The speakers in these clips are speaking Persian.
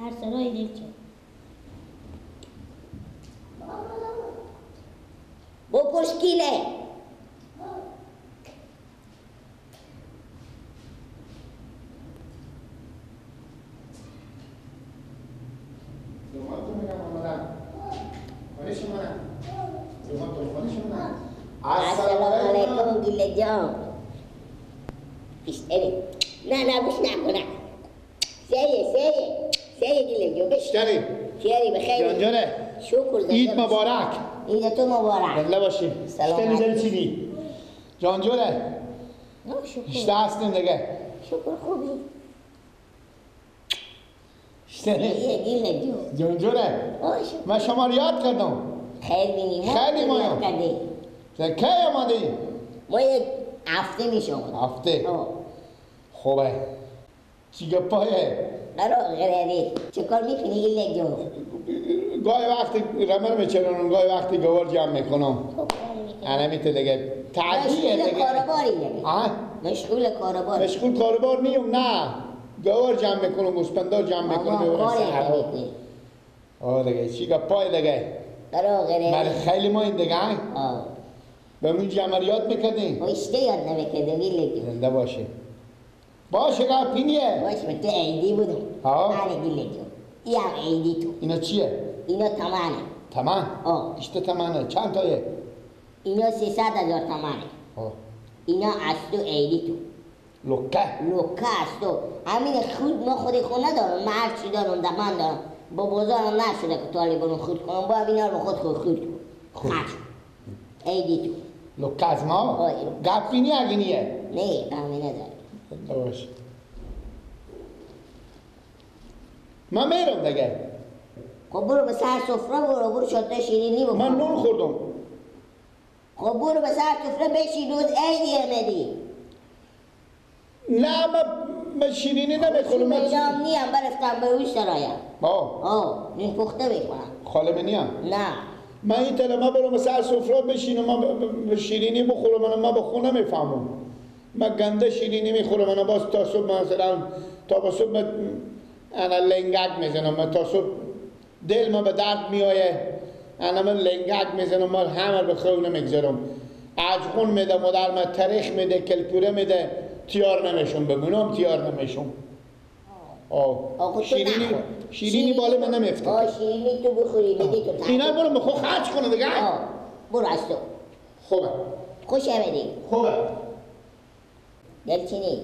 هر سرای دیگه بپرس کینه السلام علیکم گله جان اشتری نه بوش نکنم سیه گله جان اشتری چیاری بخیر جانجانه شکر زنده عید مبارک عید تو مبارک زنده باشی سلام اشتری علیکم. زن چیدی جانجانه نه شکر اشته هستیم دیگه شکر خوبی اشتری سیه گله جان جانجانه شکر من شما رو یاد کردم خیر بینی ما خیلی تو مایم. یاد کردی کی آمدی؟ ما یک هفته میشه آمد هفته خوبه چی گپایه قرار غریبی چه کار میکنی گله جان گاهی وقتی رمر میچرونم گاهی وقتی گوار جمع میکنم خب کار میکنی انا میته دیگه تعدیه مشغول دیگه کارباری دیگه آه؟ مشغول کارباری مشغول کاربار نیم نه گوار جمع میکنم گوسپندار جمع میکنم آقا میبرم کاری صحرا میکنی آه دیگه چی گپای دیگه قرار غریبی من خیلی ما این دیگه به من جمع یاد میکردین و اشته یاد نمیکردم گله جان زنده باشه باشه که پینیه باش من تو عیدی بودم آه. آره گله جان این هم عیدی تو اینا چیه؟ اینا تمانه تمام؟ اشته تمامه چند تایه؟ اینا 300,000 تمانه اینا از تو عیدی تو لوکه از تو همین خود ما خود ندارم من هرچی دارم دمان دارم با بازارم نشده که طالبانو خود کنم با اینا رو خود کن خرج عیدی تو لوکه از ما؟ گپینی اگه نیه؟ نه همین نداره زنده باشه من میرم دیگه خب برو به سر سفره برو شده شیرینی بکن من نون خوردم خب برو به سر سفره بشین روز عیدی آمدی نه من شیرینی نمیخورم من میلام نیم برفتم به اون سرایم نون پخته میکنم خاله منیم نه من این تله ما برم سر سفره بشینم من شیرینی بخورم من به خونه میفهمم من گنده شیرینی میخورم من باز تا صبح مثلا تا با صبح انا لنگک میزنم من تا صبح دل ما به درد میآیه انا من لنگک میزنم من همه به خونه نمیگذارم عجقون میده مادر من تاریخ میده کلپوره میده تیار نمیشم بمونم تیار نمیشم شیرینی بالا من نمیفته شیرینی تو بخوری میدی تو اینا برو بخور خرج کنه دیگه برو از تو خوبه خوش آمدی خوبه دلچینی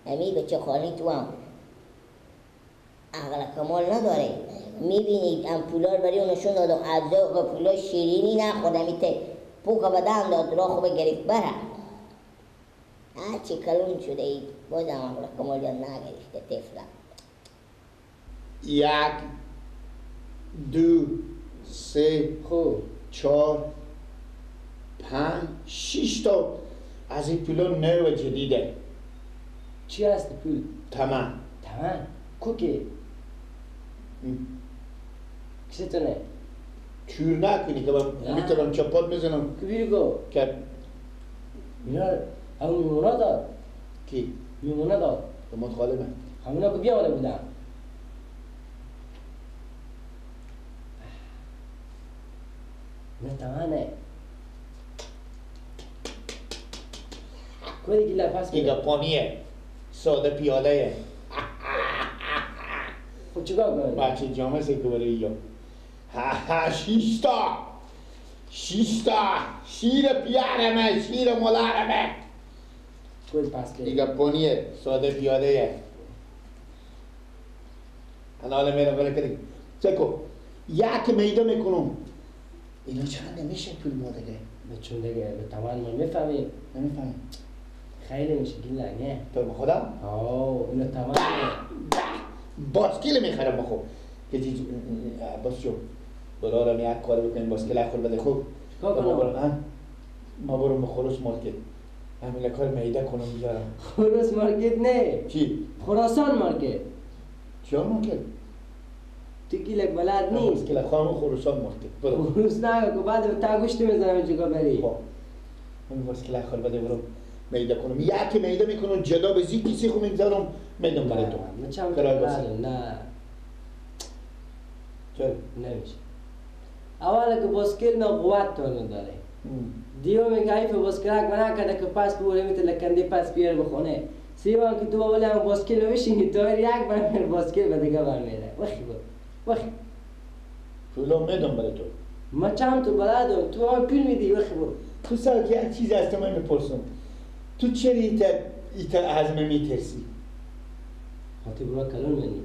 امی بچه خالی تو هم عقل کمال نداره میبینید امپولار برای اونشون داد و اجزا پولا شیرینی نخورد امیته پوکا بدن داد را خوبه گریفت بره هرچی کلون شده اید بازم عقل کمال یاد نگرفته طفلم 1 2 3 4 5 6 تا از این پولا نو جدیده چی هست پول؟ تمام کوکی چطوره؟ چور نکنی که من میتونم چپات بزنم کبیرگو که اینا همون میمونا داد کی؟ میمونا داد به متخاله من همونا که بیامده بودم اینا تمامه کدی گیله پس این گپانیه ساده پیاله خب چیکار کنی؟ بچه جامعه سکو برای یا 6 تا شیر پیارمه شیر ملارمه کدی پس که این گپانیه ساده پیاله حالا میرم برای کدی سکو یک میده میکنم اینا چند نمیشه پول ما دیگه چون دیگه به تمام ما میفهمیم نمیفهمی خیلی میشه گیله نه تو به خودم اینا تمام باسکیل میخرم بخو که چیز باز شو دلارم یک کار بکنیم باسکیل خور بده خوب ما برم به خروس مارکت همین کار میده کنم بیارم خروس مارکت نه چی؟ خراسان مارکت چیار مارکت؟ تو گیلک بلد نیست باسکیل خواهم خروسان مارکت برو خروس نه که بعد به تا گوشت میزنم چیکا بری خب من باسکیل خور بده برم میده کنم یک میده میکنم جدا به زی کسی خو میگذارم میدم برای تو نه چند کرای تا باسکیل نه چرا؟ نمیشه. اولا که باسکل نه قوت تون داره. دیو میگه ایف باسکلک بنا کرده که پس بوله میتونه لکنده پس بیار بخونه. سیوان که تو اولی هم باسکل بشینی تو یک بار باسکل به دیگه برمیره. وخی. پولو میدم برای تو. ما چند تو بلدم تو هم پول میدی وخی برو. تو سال که یک چیز از تو من میپرسم. تو چرا ایتا از من میترسی؟ خاطر برا کلون ننی.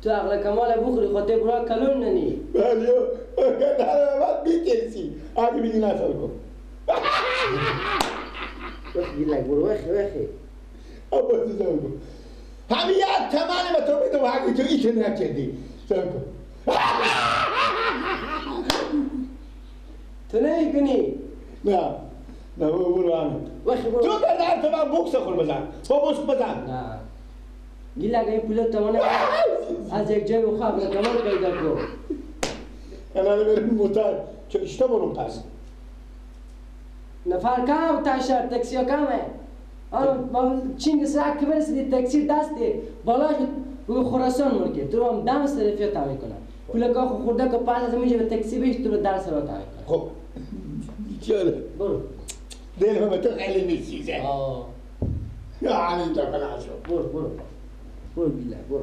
تو عقل کمال بخوری خاطر برا کلون ننی. بلیو نه بعد میترسی. آگه بیدی نسال کن. وخی لگ برو وخی. ابا تو سال کن. همین یک تمام به تو میدم اگه تو ایتا نکردی. سال کن. تو نمی کنی؟ نه برو همین. وخی برو. تو بزن تو من بوکس خور بزن. با بوکس بزن. نه. گیل اگه این پولت تمانه از یک جای بخواب نکمان پیدا کن. الان بریم موتر چه اشتا برون پس. نفر کم تاشر تاکسی ها کمه. با چینگ سرک که برسید تاکسی دسته بالاش به خراسان مرکه تو هم دم صرفیات تعمیر کنن. پول که خورده که پس از میشه به تاکسی بیش تو رو در سر تعمیر کنن. خب چرا؟ برو. دل هم تو خیلی میسیزه. یا همینجا بلند شو. برو بیله برو.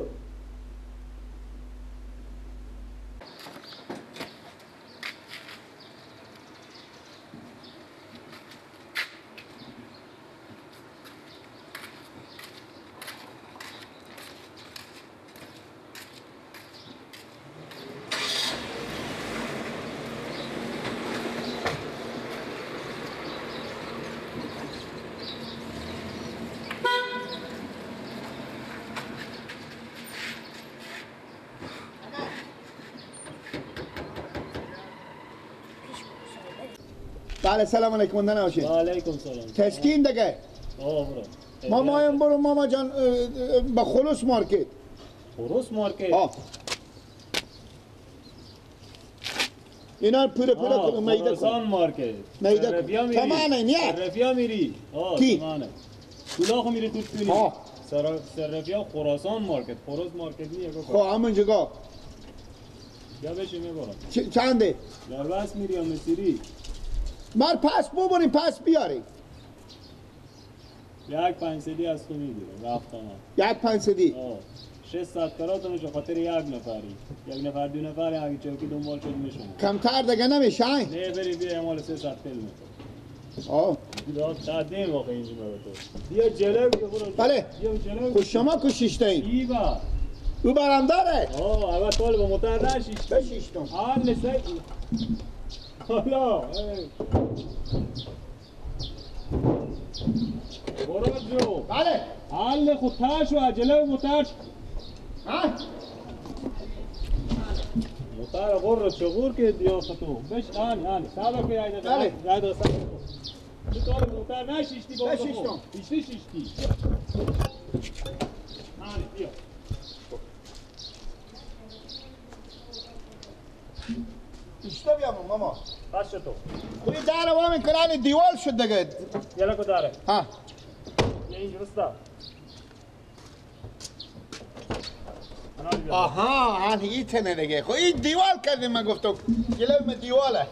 بله سلام علیکم مندن باشید. و علیکم سلام. تسکین دیگه. برو. مایم برو ماما جان با خلوص مارکت. خلوص مارکت. اینا پوره میده خراسان مارکت. میده تمامه نه. سرفیا میری. کی؟ تمامه. کلاخو میری تو کنی. سرفیا خراسان مارکت. خروس مارکت نیه خب همونجا. یا بشی میبرم. چنده؟ لربس میری یا مسیری؟ مر پس ببریم پس بیاریم. یک 500 از تو میگیره رفتم. یک 500. 600 کراتونش خاطر یک نفری. یک نفر دو نفر اگه چوکی دنبال شد میشون. کمتر دیگه نمیشه. نه بری بیا مال 300 فیلم. قدیم واقعا اینجا تو. بیا جلو برو. بله. بیا جلو. خب شما کشیشتین. ایوا. او برام داره. اول طالب موتور نشیش. بشیشتم. لسه. حالا. برو جو. بله. حل خود تاشو عجله موتور. موتور برو چغور که دیافتو. بش صبر که یاد بله. تو طالب موتور نشیشتی با بشیشتم. شیشتی. بیا. اشتا بیام ماما. پس تو. کوی داره وام کنن دیوال شد دیگه. یلا کو داره. ها. یه اینجا بستا. آها این تنه دیگه. خب این دیوال کردیم من گفتم. گلم دیواله.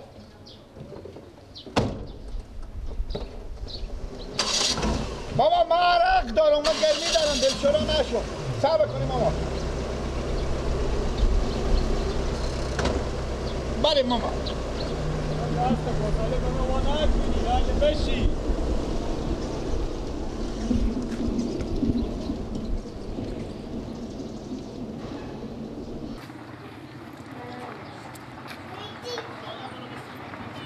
بابا ما عرق دارم ما گرمی دارم دلشورا نشو. صبر کنیم ماما. بریم ماما. بشی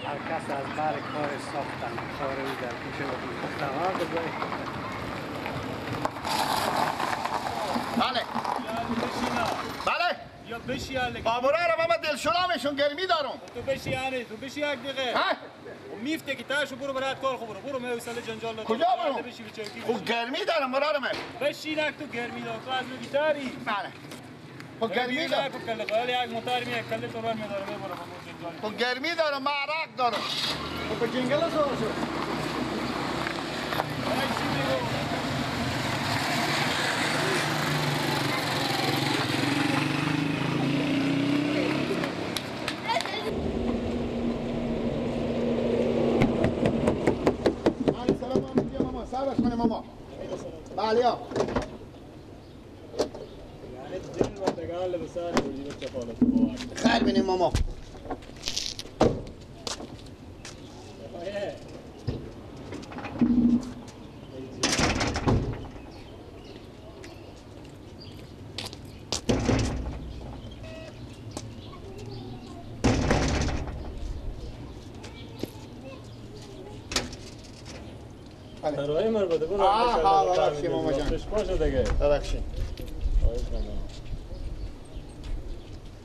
هر کس از بر کار ساختن کار او در پیش مختمار بذارید. بله بله یا بشی علی بابورا رو بابا دلشورامشون گرمی دارم. تو بشی علی تو بشی یک دقیقه ها میفته که تاشو برو برات کار خوب برو میوسله جنجال نداره. کجا برو؟ بشی به چوکی خب گرمی دارم برادر من. بشی نک تو گرمی دار تو از بیتاری. بله. خب گرمی دارم. خب کله خالی یک موتور می یک کله تو راه میداره برو با جنجال. خب گرمی دارم ما عرق دارم. خب جنگل سو شو. بالیا یعنی دل و دگال بسار بودی بچه خالت بوار خیر بینیم ماما ترای مربوطه بود ببخشید ماما جان باشه دیگه ببخشید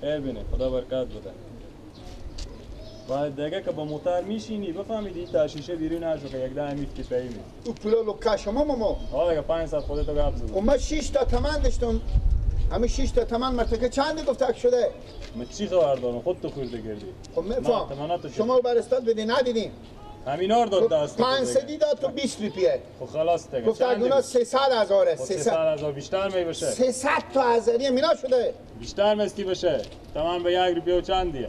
خیر بینه خدا برکت بده باید دیگه که با موتر میشینی بفهمیدی تا شیشه بیرون نشو که یک ده میفتی پیمی او پولا لکه شما ماما آه دیگه 5 ساعت خودتو گپ زدم و من 6 تا تومن داشتم همه 6 تا تومن مرتکه چند گفته شده من چی خبر دارم خود تو خورده کردی خب میفهم شما بر استاد بدی ندیدین همینا رو داد دست 500 داد تو 20 روپیه خب خلاص دیگه گفت اگه 300,000 300,000 بیشتر می بشه 300 تا هزاری مینا شده بیشتر مستی بشه تمام به 1 روپیه و چند دیه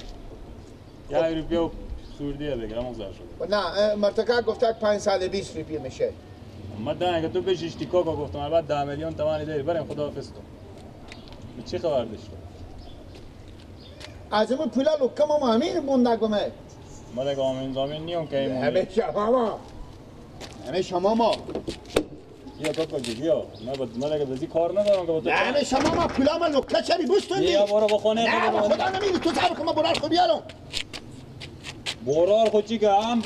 1 روپیه و سوردیه دیگه همون زر شده نه مرتکه گفته 520 روپیه میشه من اگه تو بشیش تیکاکا گفتم البته 10 میلیون تومانی داری بریم خداحافظ تو من چی خبر داشتم از اون پولا لکه ما همین موندگمه ما دیگه آمین زامین نیم که ایمونی همه شما ما بیا کاکا جی بیا من دیگه بزی کار ندارم که با تو همه شما ما پولا ما لکه چری بوستوندی بیا برو بخونه نه با خدا نمیدی تو سر که ما برار خود بیارم برار خود چی که هم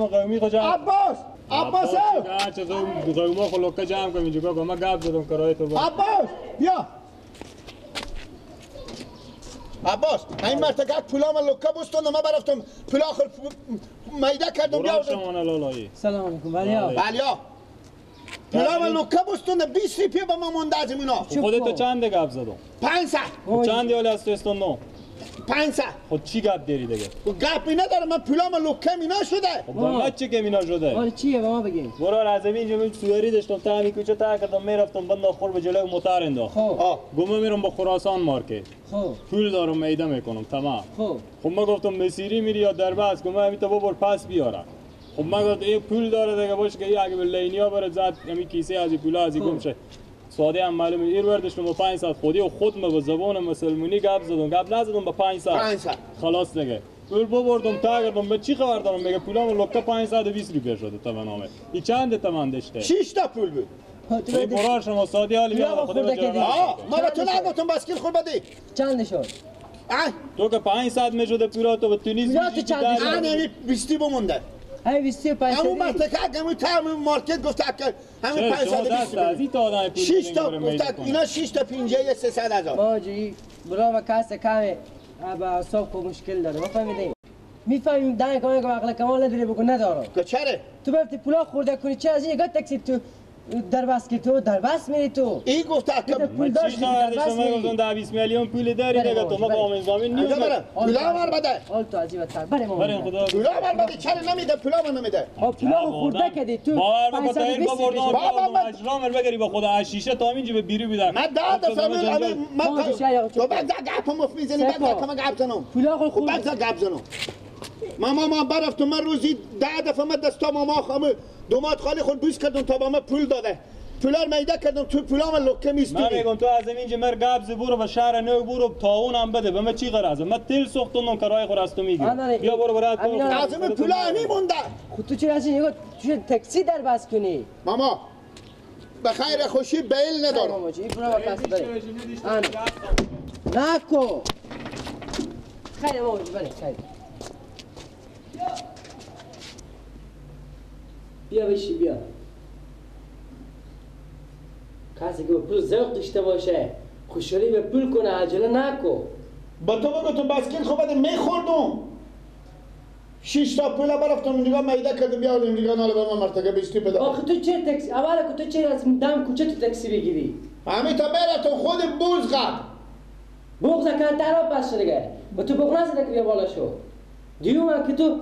قومی خود جمع عباس چه قوما خود لکه جمع کنم اینجا کاکا من گپ زدم کرایه تو عباس بیا عباس این مرتکه پولا ما لکه بوستوندم من برفتم پولا خود میده کردم برار شما لالایی سلام علیکم بلیا پولا ما لکه بوستوندم 20 روپیه با ما مونده از اینا خودت چند گپ زدم 500 چند حالی از تو استوندم 500 خود چی گپ داری دیگه گپی نداره من پولا ما لکه مینا شده خب با چی که مینا شده حالا چیه با ما بگین برار از اینجا من سواری داشتم تا همی کوچه تا کردم میرفتم بند خور به جلوی موتر انداخت گمه میرم با خراسان مارکت پول دارم میده میکنم تمام خب من گفتم مسیری میری یا دربست گمه همی تو ببر پس بیارم خب من گفتم این پول داره دیگه باشه که اگه به لینیا بره زد همی کیسه از پولا از گم شه ساده هم معلومه ایر وردشتم با 5 ساعت خودی و خود ما با زبان مسلمونی گپ زدم گپ نزدم با 5 ساعت خلاص دیگه پول ببردم تا کردم به چی خبر دارم میگه پولام لکه 520 روپیه شده تا نامه این چند تومن داشته 6 تا پول بود این برار شما سادی حالی بیا خود ما به تو نگفتم بسکیل خود بدی چند شد تو که 500 میشده پولا تو به تونیس میشی همین 20 بمونده همین 25 همون مرتکه همون تا همون مارکت گفته که همین 520 از تا آدم پول 6 تا گفته اینا 6 تا 50 300,000 باجی برا و کاسه کامه با صاحب کو مشکل داره فهمیدی میفهمیم دای کاری که عقل کمال نداره بگو نداره که چره تو بفتی پولا خورده کنی چه از این تاکسی تو دربست که تو دربست میری تو این گفته که پول داشتی دربست میری گفتم 10 20 میلیون پول داری دیگه تو ما قوم زمین نیست پولا مار بده حال تو عجیبه تر بریم خدا پولا مار بده چره نمیده پولا من نمیده پولا خورده کردی تو باور بکن تایر بابردم اجرام بگری با خدا شیشه تا اینجا به بیرو بیدم من داد فهمل من تو بعد گپ مفیزنی بعد کما گپ زنم پولا خورده بعد گپ زنم ماما برفتم من روزی 10 دفعه من دستا ماما خامه دومات خالی خود بوس کردم تا با من پول داده پولار میده کردم تو پولا من لکه میستونی من میگم تو از اینجا مر گابز برو و شهر نو برو تاون هم بده به من چی غرضه من تل سوختم کرای خور از تو میگم بیا برو برات از این پولا نمیمونده خود تو چرا اصلا نگاه تو تاکسی در بس کنی ماما به خیر خوشی بیل ندارم ماما چی برو کاس بره نکو خیر ماما بره خیر بیا بشی بیا کسی که به پول ذوق داشته باشه خوشحالی به پول کنه عجله نکو با تو بگو تو بسکیل خوب بده میخوردم 6 تا پولا برفتم نگاه میده کردم بیا نگاه ناله به من مرتکه بیستی پدا آخه تو چه تاکسی اولا که تو چه از دم کوچه تو تاکسی بگیری همین تا بره تو خود بوز قد بغض کن ترا پس دیگه با تو بغض نده که بیا بالا شو دیوم که تو